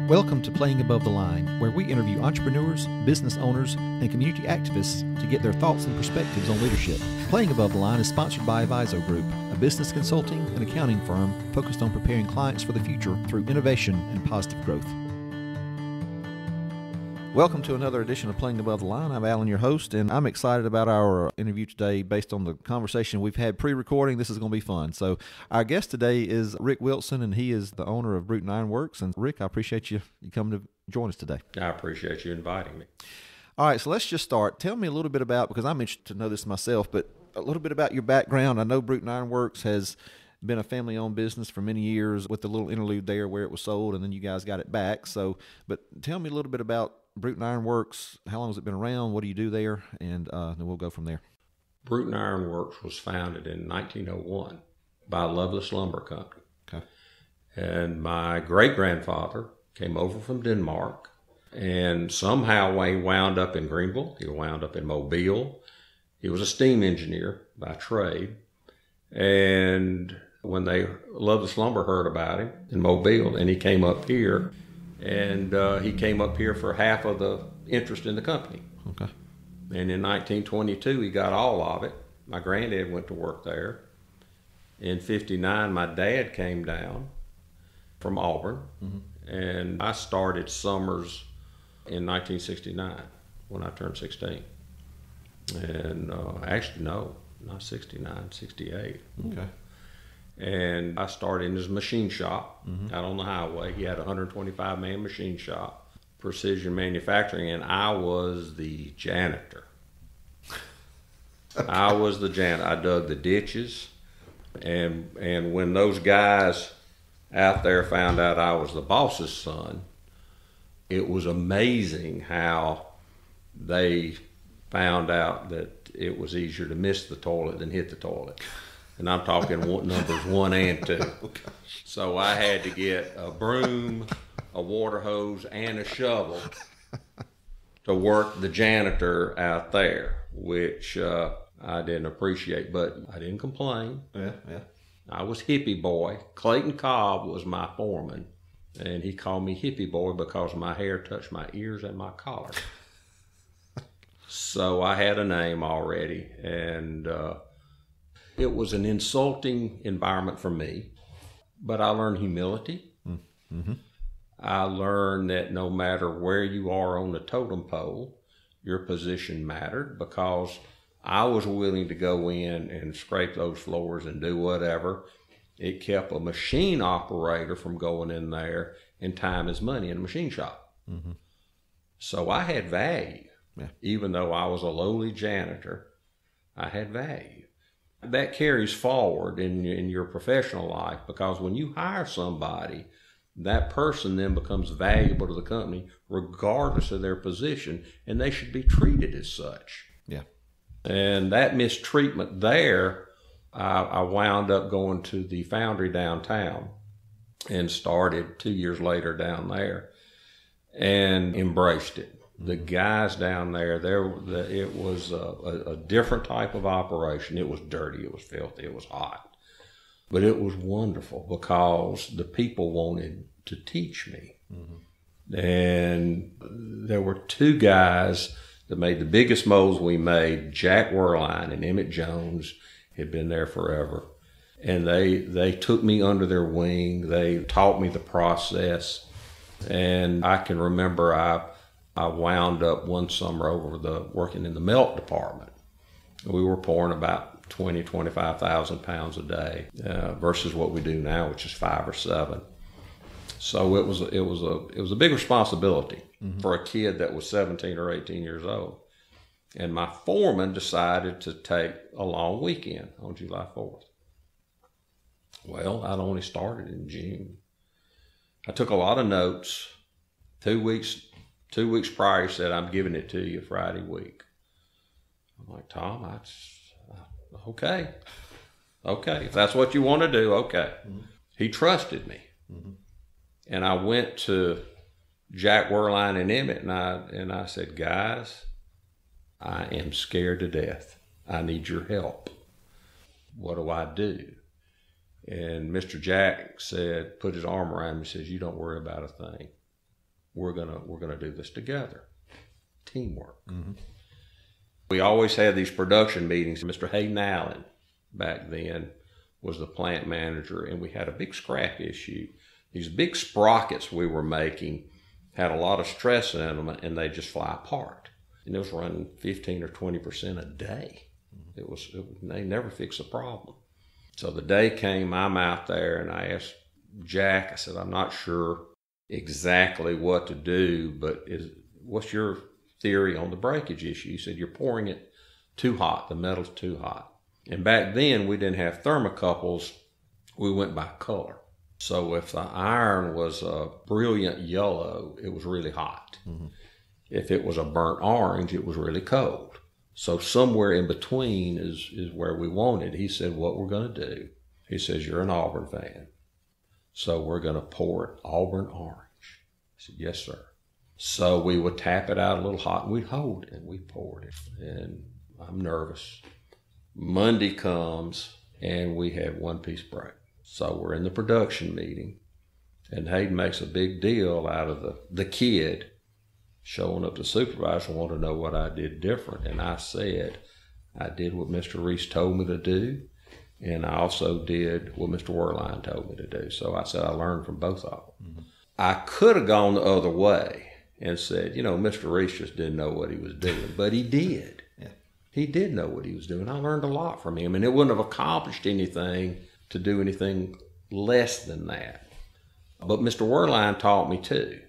Welcome to Playing Above the Line, where we interview entrepreneurs, business owners, and community activists to get their thoughts and perspectives on leadership. Playing Above the Line is sponsored by Aviso Group, a business consulting and accounting firm focused on preparing clients for the future through innovation and positive growth. Welcome to another edition of Playing Above the Line. I'm Alan, your host, and I'm excited about our interview today based on the conversation we've had pre-recording. This is going to be fun. So our guest today is Rick Wilson, and he is the owner of Brewton Iron Works. And Rick, I appreciate you coming to join us today. I appreciate you inviting me. All right, so let's just start. Tell me a little bit about, because I'm interested to know this myself, but a little bit about your background. I know Brewton Iron Works has been a family-owned business for many years with the little interlude there where it was sold, and then you guys got it back. So, but tell me a little bit about Brewton Iron Works. How long has it been around? What do you do there? And then we'll go from there. Brewton Iron Works was founded in 1901 by Loveless Lumber Company. Okay. And my great-grandfather came over from Denmark, and somehow he wound up in Greenville. He wound up in Mobile. He was a steam engineer by trade. And when Loveless Lumber heard about him in Mobile, and he came up here, and he came up here for half of the interest in the company. Okay. And in 1922, he got all of it. My granddad went to work there. In 59, my dad came down from Auburn, and I started summers in 1969 when I turned 16. And actually, no, not 69, 68. Okay. And I started in his machine shop out on the highway. He had a 125-man machine shop, precision manufacturing, and I was the janitor. I was the janitor. I dug the ditches, and when those guys out there found out I was the boss's son, it was amazing how they found out that it was easier to miss the toilet than hit the toilet. And I'm talking numbers 1 and 2. So I had to get a broom, a water hose, and a shovel to work the janitor out there, which I didn't appreciate, but I didn't complain. Yeah. I was hippie boy. Clayton Cobb was my foreman, and he called me hippie boy because my hair touched my ears and my collar. So I had a name already, and it was an insulting environment for me, but I learned humility. Mm-hmm. I learned that no matter where you are on the totem pole, your position mattered, because I was willing to go in and scrape those floors and do whatever. It kept a machine operator from going in there, and time is money in a machine shop. Mm-hmm. So I had value. Yeah. Even though I was a lowly janitor, I had value. That carries forward in your professional life, because when you hire somebody, that person then becomes valuable to the company regardless of their position, and they should be treated as such. Yeah. And that mistreatment there, I wound up going to the foundry downtown and started 2 years later down there and embraced it. The guys down there, it was a different type of operation. It was dirty, it was filthy, it was hot. But it was wonderful because the people wanted to teach me. Mm-hmm. And there were 2 guys that made the biggest molds we made. Jack Werline and Emmett Jones had been there forever. And they took me under their wing. They taught me the process. And I can remember I wound up one summer working in the melt department. We were pouring about 25,000 pounds a day versus what we do now, which is 5 or 7. So it was a big responsibility for a kid that was 17 or 18 years old. And my foreman decided to take a long weekend on July 4th. Well, I'd only started in June. I took a lot of notes. 2 weeks prior, he said, "I'm giving it to you Friday week." I'm like, "Tom, okay. If that's what you want to do, okay." Mm-hmm. He trusted me. Mm-hmm. And I went to Jack Werline and Emmett, and I said, "Guys, I am scared to death. I need your help. What do I do?" And Mr. Jack put his arm around me and says, "You don't worry about a thing. we're gonna do this together. Teamwork. We always had these production meetings. Mr. Hayden Allen back then was the plant manager, and we had a big scrap issue. These big sprockets we were making had a lot of stress in them, and they just fly apart. And it was running 15 or 20% a day. They never fixed the problem. So the day came, I'm out there, and I asked Jack, I said, I'm not sure exactly what to do, but what's your theory on the breakage issue? He said, you're pouring it too hot. The metal's too hot. And back then, we didn't have thermocouples. We went by color. So if the iron was a brilliant yellow, it was really hot. If it was a burnt orange, it was really cold. So somewhere in between is where we wanted. He said, what we're going to do, he says, you're an Auburn fan, so we're going to pour it Auburn orange. I said, yes, sir. So we would tap it out a little hot, and we'd hold it, and we poured it. And I'm nervous. Monday comes, and we have one piece break. So we're in the production meeting, and Hayden makes a big deal out of the kid showing up to supervisor, want to know what I did different. And I said, I did what Mr. Reese told me to do, and I also did what Mr. Werline told me to do. So I said I learned from both of them. I could have gone the other way and said, Mr. Reese just didn't know what he was doing, but he did. Yeah. He did know what he was doing. I learned a lot from him, and it wouldn't have accomplished anything to do anything less than that. But Mr. Werline taught me too.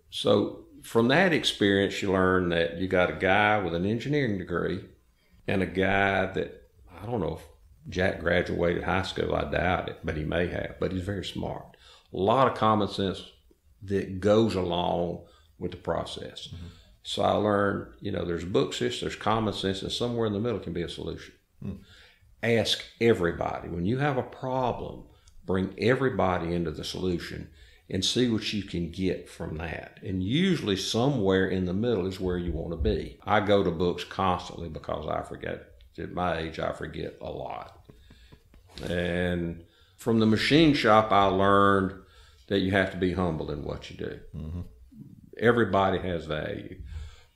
So from that experience, you learn that you got a guy with an engineering degree and a guy that, I don't know if Jack graduated high school, I doubt it, but he may have, but he's very smart. A lot of common sense that goes along with the process. So I learned, there's book sense, there's common sense, and somewhere in the middle can be a solution. Ask everybody. When you have a problem, bring everybody into the solution and see what you can get from that. And usually somewhere in the middle is where you want to be. I go to books constantly because I forget. At my age, I forget a lot. And from the machine shop, I learned that you have to be humble in what you do. Everybody has value.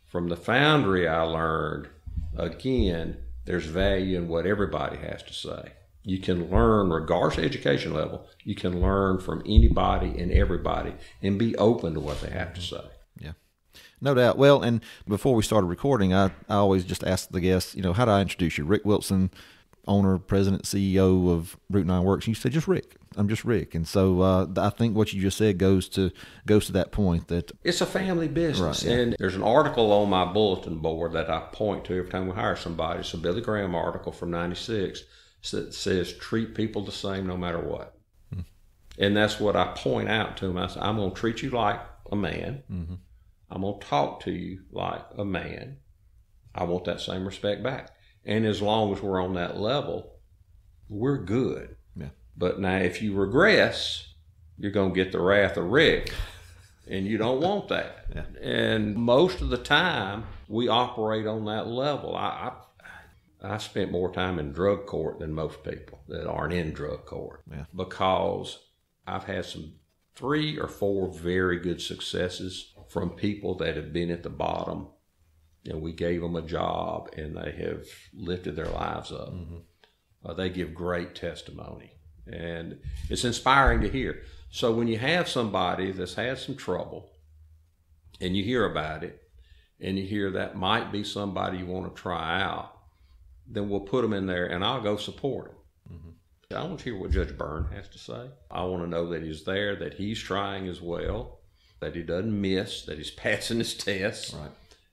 From the foundry, I learned, again, there's value in what everybody has to say. You can learn, regardless of education level, you can learn from anybody and everybody and be open to what they have to say. Yeah, no doubt. Well, and before we started recording, I always just ask the guests, how do I introduce you? Rick Wilson, owner, president, CEO of Brewton Iron Works. And you said, just Rick. I'm just Rick. And so I think what you just said goes to that point that it's a family business. Right, yeah. And there's an article on my bulletin board that I point to every time we hire somebody. It's a Billy Graham article from '96 that says treat people the same no matter what. And that's what I point out to them. I say, I'm going to treat you like a man. I'm going to talk to you like a man. I want that same respect back. And as long as we're on that level, we're good. Yeah. But now if you regress, you're going to get the wrath of Rick, and you don't want that. Yeah. And most of the time, we operate on that level. I spent more time in drug court than most people that aren't in drug court. Yeah. Because I've had 3 or 4 very good successes from people that have been at the bottom, and we gave them a job and they have lifted their lives up. They give great testimony, and it's inspiring to hear. So when you have somebody that's had some trouble and you hear about it and you hear that might be somebody you want to try out, then we'll put them in there and I'll go support them. I want to hear what Judge Byrne has to say. I want to know that he's there, that he's trying as well, that he doesn't miss, that he's passing his tests. Right.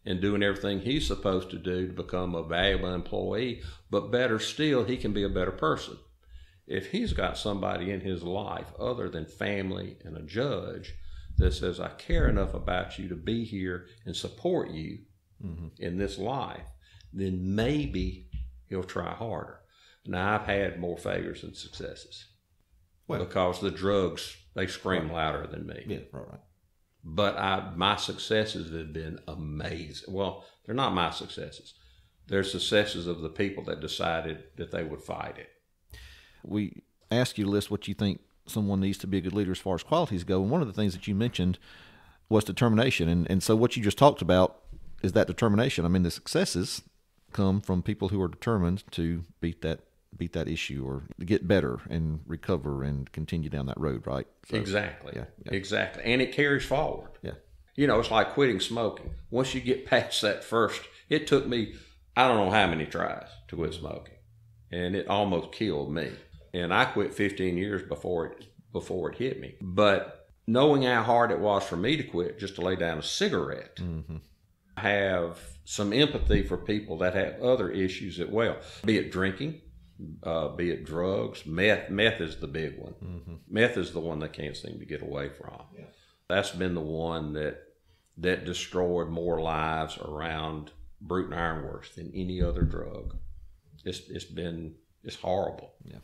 And doing everything he's supposed to do to become a valuable employee, but better still, he can be a better person. If he's got somebody in his life other than family and a judge that says, I care enough about you to be here and support you in this life, then maybe he'll try harder. Now, I've had more failures than successes because the drugs, they scream louder than me. Yeah, right. But my successes have been amazing. Well, they're not my successes. They're successes of the people that decided that they would fight it. We ask you to list what you think someone needs to be a good leader as far as qualities go. And one of the things that you mentioned was determination. And so what you just talked about is that determination. I mean, the successes come from people who are determined to beat that issue or get better and recover and continue down that road, right? So, exactly. Yeah. Exactly. And it carries forward. Yeah. It's like quitting smoking. Once you get past that first, it took me, I don't know how many tries to quit smoking. And it almost killed me. And I quit 15 years before it hit me. But knowing how hard it was for me to quit, just to lay down a cigarette, Mm-hmm. I have some empathy for people that have other issues as well, be it drinking, be it drugs. Meth is the big one. Mm-hmm. Meth is the one they can't seem to get away from. Yeah. That's been the one that destroyed more lives around Brewton Iron Works than any other drug. It's horrible. Yeah.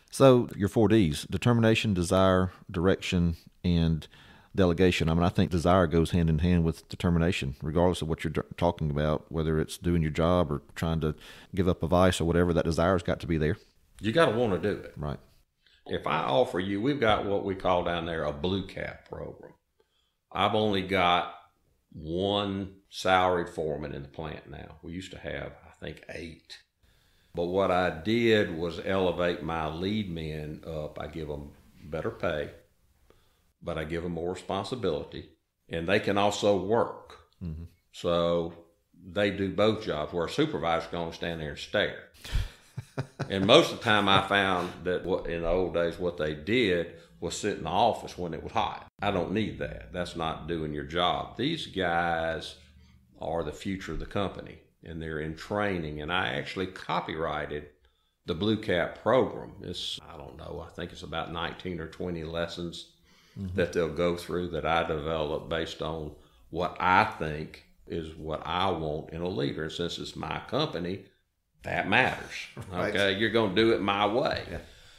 So your 4Ds: determination, desire, direction, and delegation. I mean, I think desire goes hand in hand with determination, regardless of what you're talking about, whether it's doing your job or trying to give up a vice or whatever. That desire's got to be there. You got to want to do it. Right. If I offer you, we've got what we call down there a blue cap program. I've only got one salaried foreman in the plant now. We used to have, I think, 8. But what I did was elevate my lead men up. I give them better pay, but I give them more responsibility, and they can also work. Mm-hmm. So they do both jobs, where a supervisor's going to stand there and stare. And most of the time I found that in the old days what they did was sit in the office when it was hot. I don't need that. That's not doing your job. These guys are the future of the company, and they're in training. And I actually copyrighted the Blue Cap program. I don't know, I think it's about 19 or 20 lessons that they'll go through that I developed based on what I think is what I want in a leader. And since it's my company, that matters. Right. Okay, you're going to do it my way. Yeah.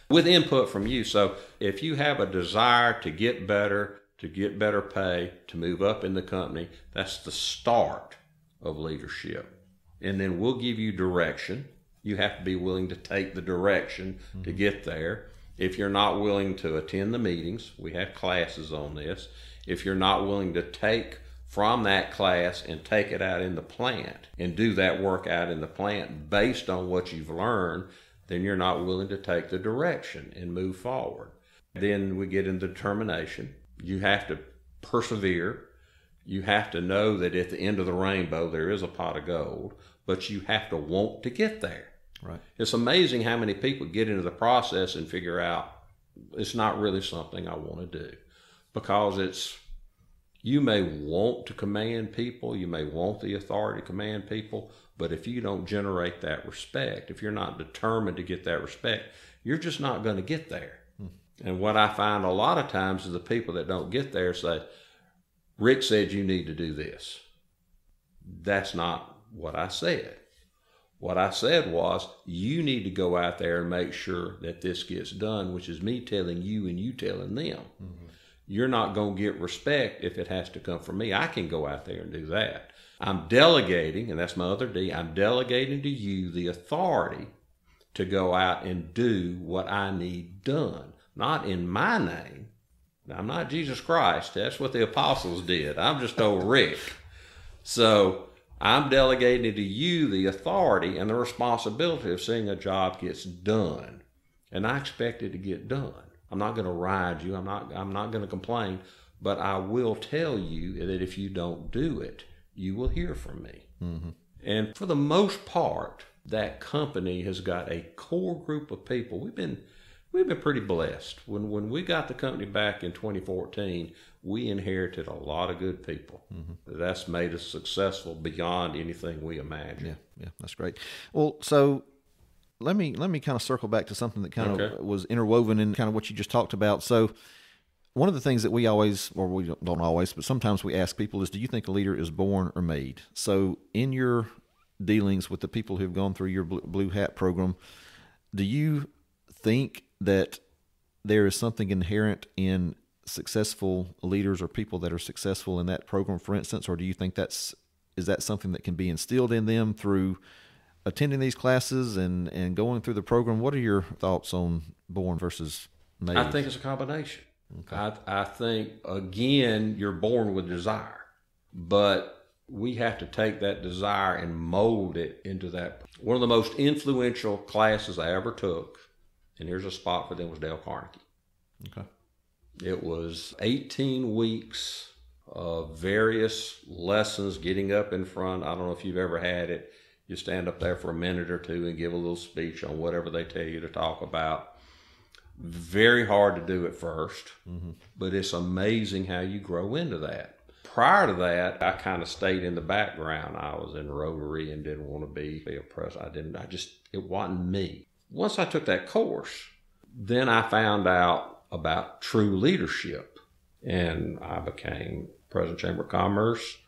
With input from you. So if you have a desire to get better pay, to move up in the company, that's the start of leadership. And then we'll give you direction. You have to be willing to take the direction to get there. If you're not willing to attend the meetings, we have classes on this. If you're not willing to take from that class and take it out in the plant and do that work out in the plant based on what you've learned, then you're not willing to take the direction and move forward. Then we get into determination. You have to persevere. You have to know that at the end of the rainbow there is a pot of gold, but you have to want to get there. Right. It's amazing how many people get into the process and figure out it's not really something I want to do, because you may want to command people, you may want the authority to command people, but if you don't generate that respect, if you're not determined to get that respect, you're just not going to get there. And what I find a lot of times is the people that don't get there say, Rick said you need to do this. That's not what I said. What I said was, you need to go out there and make sure that this gets done, which is me telling you and you telling them. Mm-hmm. You're not going to get respect if it has to come from me. I can go out there and do that. I'm delegating, and that's my other D, I'm delegating to you the authority to go out and do what I need done. Not in my name. I'm not Jesus Christ. That's what the apostles did. I'm just old Rick. So I'm delegating to you the authority and the responsibility of seeing a job gets done. And I expect it to get done. I'm not going to ride you. I'm not going to complain, but I will tell you that if you don't do it, you will hear from me. Mm-hmm. And for the most part, that company has got a core group of people. We've been pretty blessed. When we got the company back in 2014, we inherited a lot of good people. Mm-hmm. That's made us successful beyond anything we imagined. Yeah, that's great. Well, so let me kind of circle back to something that kind of was interwoven in kind of what you just talked about. So one of the things that we always, or we don't always, but sometimes we ask people is, do you think a leader is born or made? So in your dealings with the people who've gone through your Blue Hat program, do you think that there is something inherent in successful leaders or people that are successful in that program, for instance, or do you think is that something that can be instilled in them through attending these classes and going through the program? What are your thoughts on born versus made? I think it's a combination. Okay. I think, again, you're born with desire, but we have to take that desire and mold it into that. One of the most influential classes I ever took, and here's a spot for them, was Dale Carnegie. Okay. It was 18 weeks of various lessons, getting up in front. I don't know if you've ever had it. You stand up there for a minute or two and give a little speech on whatever they tell you to talk about. Very hard to do at first, but it's amazing how you grow into that. Prior to that, I kind of stayed in the background. I was in Rotary and didn't want to be a president. It wasn't me. Once I took that course, then I found out about true leadership, and I became President of Chamber of Commerce,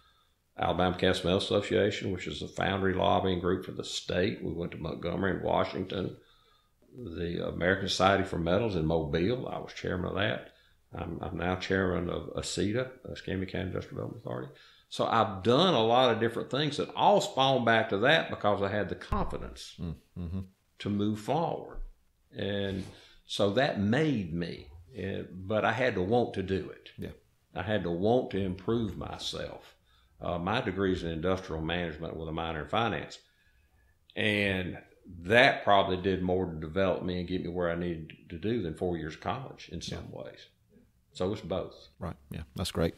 Alabama Cast Metal Association, which is a foundry lobbying group for the state. We went to Montgomery and Washington. The American Society for Metals in Mobile, I was chairman of that. I'm now chairman of ACETA, Escambia County Industrial Development Authority. So I've done a lot of different things that all spawned back to that because I had the confidence to move forward. And so that made me, but I had to want to do it. Yeah. I had to want to improve myself. My degree is in industrial management with a minor in finance. And that probably did more to develop me and get me where I needed to do than 4 years of college in some ways. So it's both. Right. Yeah, that's great.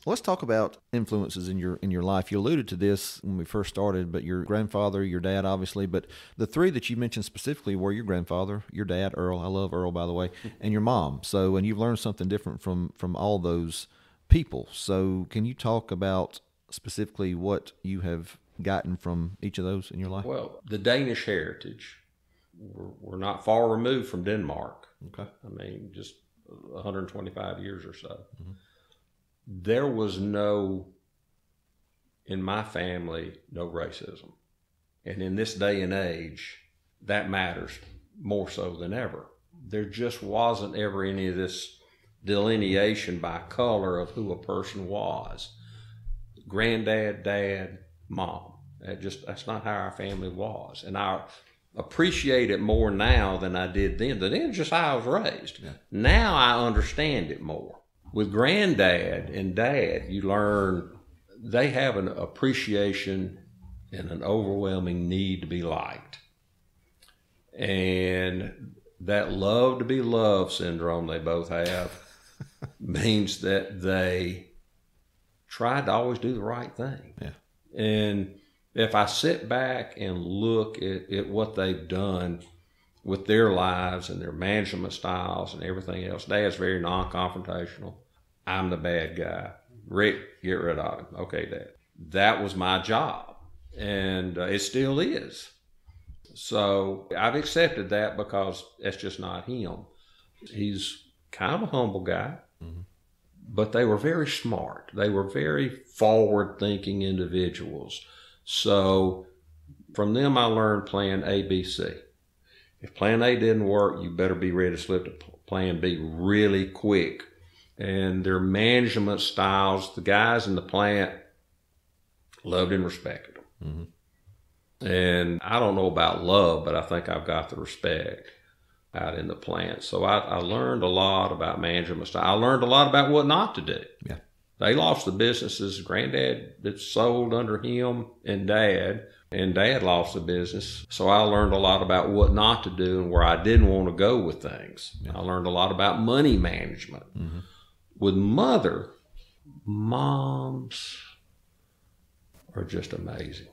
Well, let's talk about influences in your life. You alluded to this when we first started, but your grandfather, your dad, obviously, but the three that you mentioned specifically were your grandfather, your dad, Earl. I love Earl, by the way, and your mom. So, and you've learned something different from all those people. So, can you talk about specifically what you have gotten from each of those in your life? Well, the Danish heritage, we're not far removed from Denmark. Okay. I mean, just 125 years or so. There was in my family, no racism. And in this day and age, that matters more so than ever. There just wasn't ever any of this delineation by color of who a person was. Granddad, dad, mom. That's not how our family was. And I appreciate it more now than I did then. But then just how I was raised. Yeah. Now I understand it more. With granddad and dad, you learn they have an appreciation and an overwhelming need to be liked. And that love to be loved syndrome they both have means that they tried to always do the right thing. Yeah. And if I sit back and look at what they've done with their lives and their management styles and everything else, Dad's very non-confrontational. I'm the bad guy. Rick, get rid of him. Okay, Dad. That was my job, and it still is. So I've accepted that because that's just not him. He's kind of a humble guy, but they were very smart. They were very forward-thinking individuals. So from them, I learned plan A, B, C. If plan A didn't work, you better be ready to slip to plan B really quick. And their management styles, the guys in the plant loved and respected them. And I don't know about love, but I think I've got the respect out in the plant. So I learned a lot about management style. I learned a lot about what not to do. Yeah. They lost the businesses. Granddad that sold under him and Dad lost the business. So I learned a lot about what not to do and where I didn't want to go with things. Yeah. I learned a lot about money management. With Mother, moms are just amazing.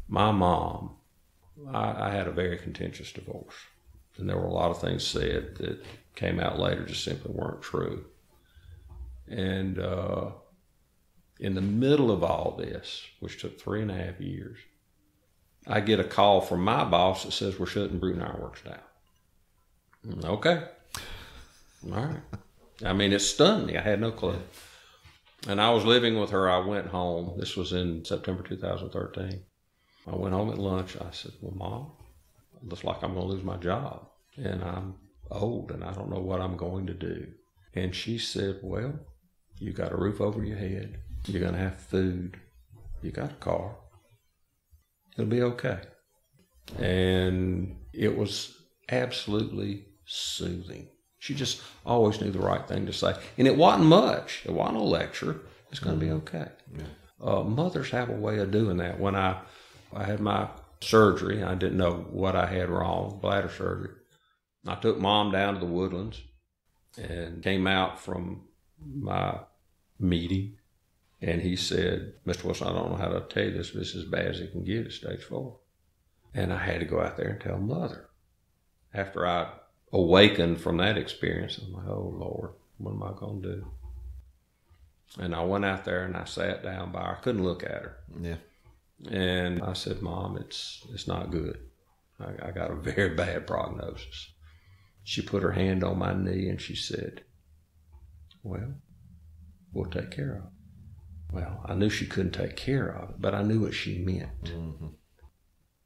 My mom, I had a very contentious divorce. And there were a lot of things said that came out later just simply weren't true. And in the middle of all this, which took 3.5 years, I get a call from my boss that says we're shutting Brewton Iron Works down. Okay. All right. I mean, it stunned me. I had no clue. And I was living with her. I went home. This was in September 2013. I went home at lunch. I said, well, Mom, it looks like I'm going to lose my job. And I'm old and I don't know what I'm going to do. And she said, well, you got a roof over your head. You're going to have food. You got a car. It'll be okay. And it was absolutely soothing. She just always knew the right thing to say. And it wasn't much. It wasn't a lecture. It's going to be okay. Yeah. Mothers have a way of doing that. When I had my surgery, I didn't know what I had wrong, bladder surgery. I took Mom down to the Woodlands and came out from my meeting. And he said, Mr. Wilson, I don't know how to tell you this, but it's as bad as it can get at stage 4. And I had to go out there and tell Mother. After I awakened from that experience, I'm like, oh, Lord, what am I going to do? And I went out there and I sat down by her. I couldn't look at her. Yeah. And I said, Mom, it's not good. I got a very bad prognosis. She put her hand on my knee and she said, well, we'll take care of it. Well, I knew she couldn't take care of it, but I knew what she meant. Mm-hmm.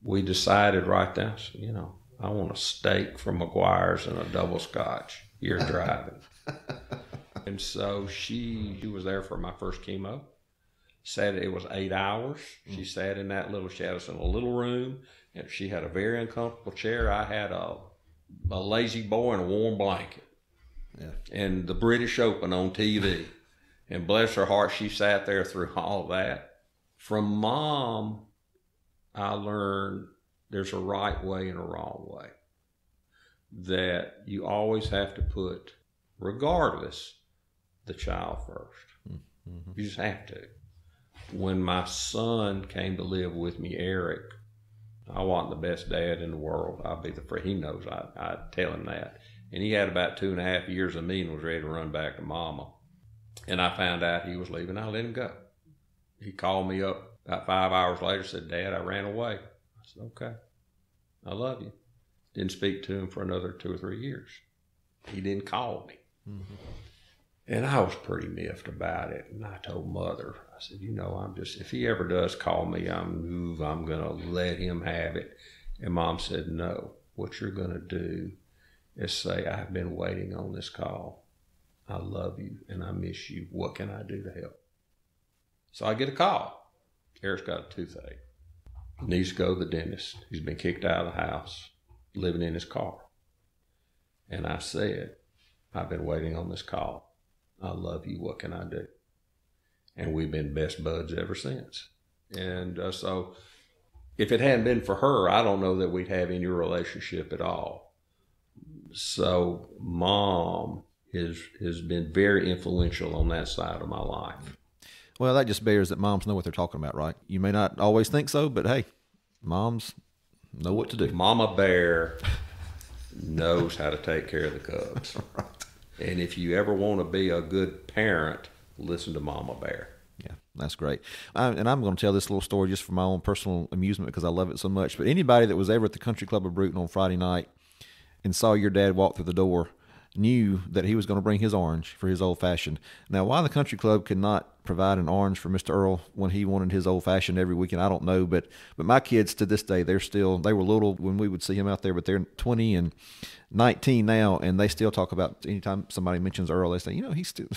We decided right then, you know, I want a steak from McGuire's and a double scotch. You're driving. And so she was there for my first chemo. It was 8 hours. She sat in that she had us in a little room, and she had a very uncomfortable chair. I had a lazy boy and a warm blanket. Yeah. And the British Open on TV. And bless her heart, she sat there through all of that. From Mom, I learned there's a right way and a wrong way. That you always have to put, regardless, the child first. Mm-hmm. You just have to. When my son came to live with me, Eric, I wasn't the best dad in the world. I'll be he knows I tell him that. And he had about 2.5 years of me and was ready to run back to Mama. And I found out he was leaving. I let him go. He called me up about 5 hours later, said, Dad, I ran away. I said, okay, I love you. Didn't speak to him for another 2 or 3 years. He didn't call me. Mm-hmm. And I was pretty miffed about it. And I told Mother, I said, you know, if he ever does call me, I'm going to let him have it. And Mom said, no, what you're going to do is say, I've been waiting on this call. I love you and I miss you. What can I do to help? So I get a call. Eric's got a toothache. Needs to go to the dentist. He's been kicked out of the house, living in his car. And I said, I've been waiting on this call. I love you. What can I do? And we've been best buds ever since. And so if it hadn't been for her, I don't know that we'd have any relationship at all. So Mom has been very influential on that side of my life. Well, that just bears that moms know what they're talking about, right? You may not always think so, but hey, moms know what to do. Mama Bear knows how to take care of the cubs. Right. And if you ever want to be a good parent, listen to Mama Bear. Yeah, that's great. And I'm going to tell this little story just for my own personal amusement because I love it so much. But anybody that was ever at the Country Club of Brewton on Friday night and saw your dad walk through the door knew that he was going to bring his orange for his old-fashioned. Now, why the country club could not provide an orange for Mr. Earl when he wanted his old-fashioned every weekend, I don't know. But my kids to this day, they were little when we would see him out there, but they're 20 and 19 now, and they still talk about anytime somebody mentions Earl, they say, you know, he's still...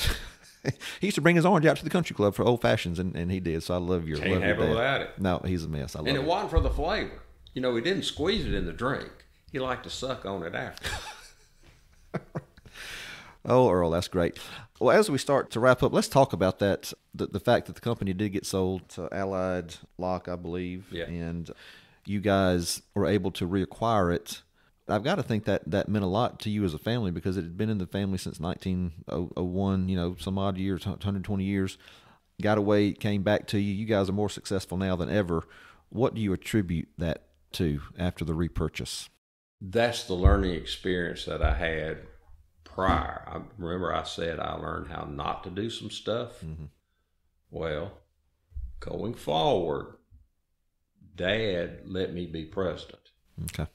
he used to bring his orange out to the country club for old fashions, and he did. So I love your. Can't have it without it. No, he's a mess. I love it. And it wasn't for the flavor. You know, he didn't squeeze it in the drink. He liked to suck on it after. Oh, Earl, that's great. Well, as we start to wrap up, let's talk about that. The fact that the company did get sold to Allied Lock, I believe, yeah. And you guys were able to reacquire it. I've got to think that meant a lot to you as a family because it had been in the family since 1901, you know, some odd years, 120 years. Got away, came back to you. You guys are more successful now than ever. What do you attribute that to after the repurchase? That's the learning experience that I had prior. Remember I said I learned how not to do some stuff? Mm-hmm. Well, going forward, Dad let me be president. Okay.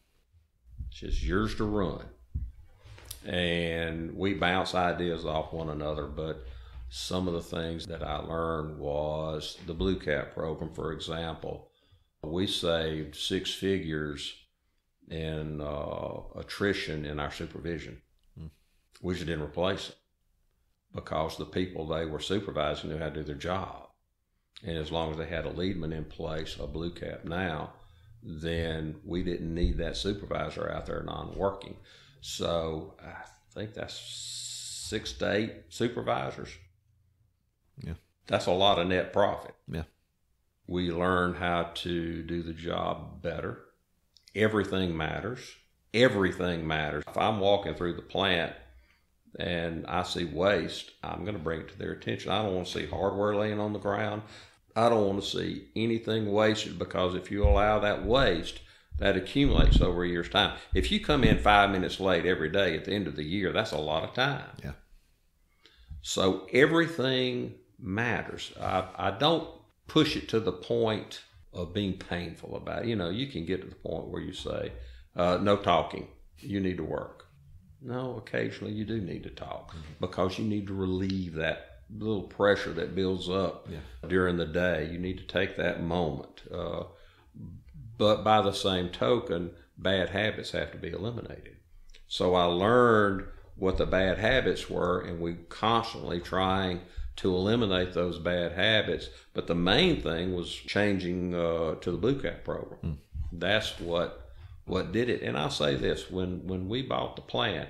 It's just yours to run. And we bounce ideas off one another, but some of the things that I learned was the Blue Cap program, for example. We saved 6 figures in attrition in our supervision. We just didn't replace it because the people they were supervising knew how to do their job. And as long as they had a leadman in place, a Blue Cap now, then we didn't need that supervisor out there non-working. So I think that's 6 to 8 supervisors. Yeah. That's a lot of net profit. Yeah. We learn how to do the job better. Everything matters. Everything matters. If I'm walking through the plant and I see waste, I'm going to bring it to their attention. I don't want to see hardware laying on the ground. I don't want to see anything wasted, because if you allow that waste, that accumulates over a year's time. If you come in 5 minutes late every day at the end of the year, that's a lot of time. Yeah. So everything matters. I don't push it to the point of being painful about it. You know, you can get to the point where you say, no talking, you need to work. No, occasionally you do need to talk, because you need to relieve that little pressure that builds up during the day. You need to take that moment. But by the same token, bad habits have to be eliminated. So I learned what the bad habits were, and we constantly trying to eliminate those bad habits. But the main thing was changing to the Blue Cap program. That's what did it. And I'll say this, when we bought the plant,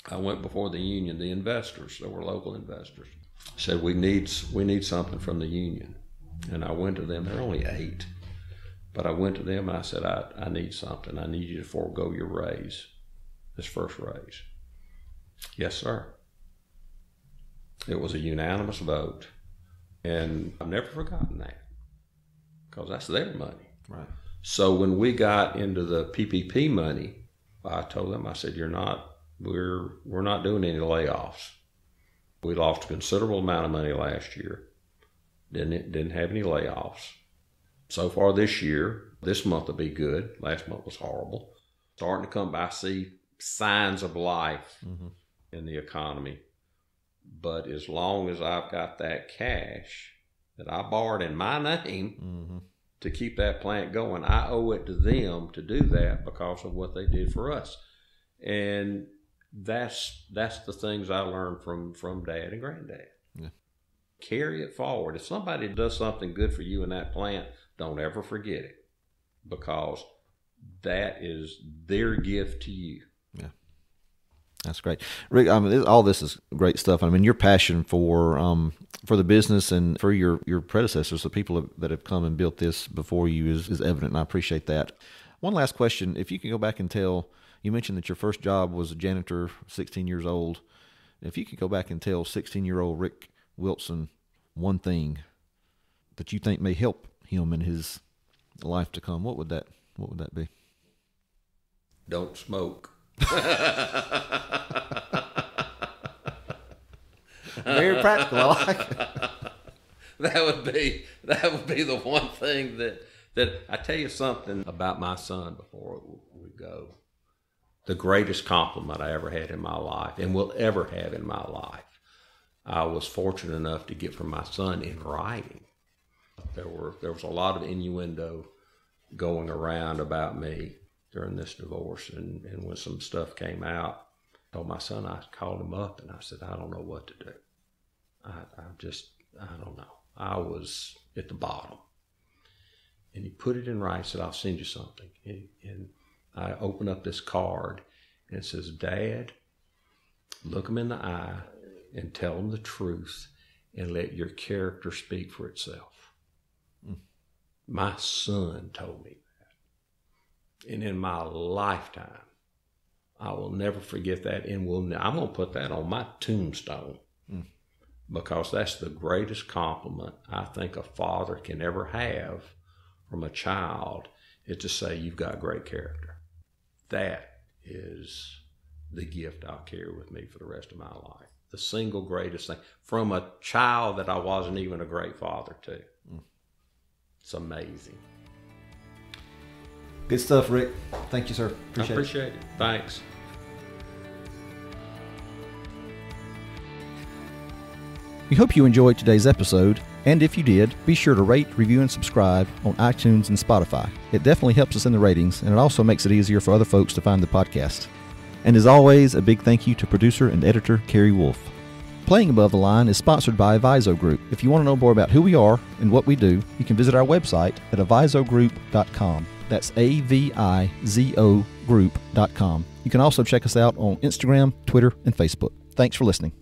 I went before the union, the investors, there were local investors, said we need something from the union. And I went to them, there were only 8. But I went to them and I said, I need something. I need you to forego your raise, this first raise. Yes, sir. It was a unanimous vote. And I've never forgotten that, because that's their money. Right. So when we got into the PPP money, I told them, I said, we're not doing any layoffs. We lost a considerable amount of money last year. Didn't have any layoffs. So far this year, this month will be good. Last month was horrible. Starting to come by, I see signs of life in the economy. But as long as I've got that cash that I borrowed in my name to keep that plant going, I owe it to them to do that because of what they did for us. And that's the things I learned from Dad and Granddad. Yeah. Carry it forward. If somebody does something good for you in that plant, don't ever forget it, because that is their gift to you. Yeah. That's great. Rick, I mean, all this is great stuff. I mean, your passion for the business and for your predecessors, the people that have come and built this before you, is evident, and I appreciate that. One last question. If you can go back and tell, you mentioned that your first job was a janitor, 16 years old. If you could go back and tell 16-year-old Rick Wilson one thing that you think may help him in his life to come, what would that be? Don't smoke. Very practical. I like it. That would be the one thing that I tell you something about my son before we go. The greatest compliment I ever had in my life, and will ever have in my life, I was fortunate enough to get from my son in writing. There was a lot of innuendo going around about me during this divorce, and when some stuff came out, I told my son, I called him up and I said, I don't know what to do. I don't know. I was at the bottom. And he put it in writing, said, I'll send you something. And I opened up this card, and it says, Dad, look him in the eye and tell him the truth, and let your character speak for itself. My son told me that. And in my lifetime, I will never forget that, and I'm going to put that on my tombstone, because that's the greatest compliment I think a father can ever have from a child, is to say, you've got great character. That is the gift I'll carry with me for the rest of my life. The single greatest thing from a child that I wasn't even a great father to. It's amazing. Good stuff, Rick. Thank you, sir. I appreciate it. Thanks. We hope you enjoyed today's episode, and if you did, be sure to rate, review, and subscribe on iTunes and Spotify. It definitely helps us in the ratings, and it also makes it easier for other folks to find the podcast. And as always, a big thank you to producer and editor Carrie Wolf. Playing Above the Line is sponsored by Aviso Group. If you want to know more about who we are and what we do, you can visit our website at avisogroup.com. That's AVIZO group.com. You can also check us out on Instagram, Twitter, and Facebook. Thanks for listening.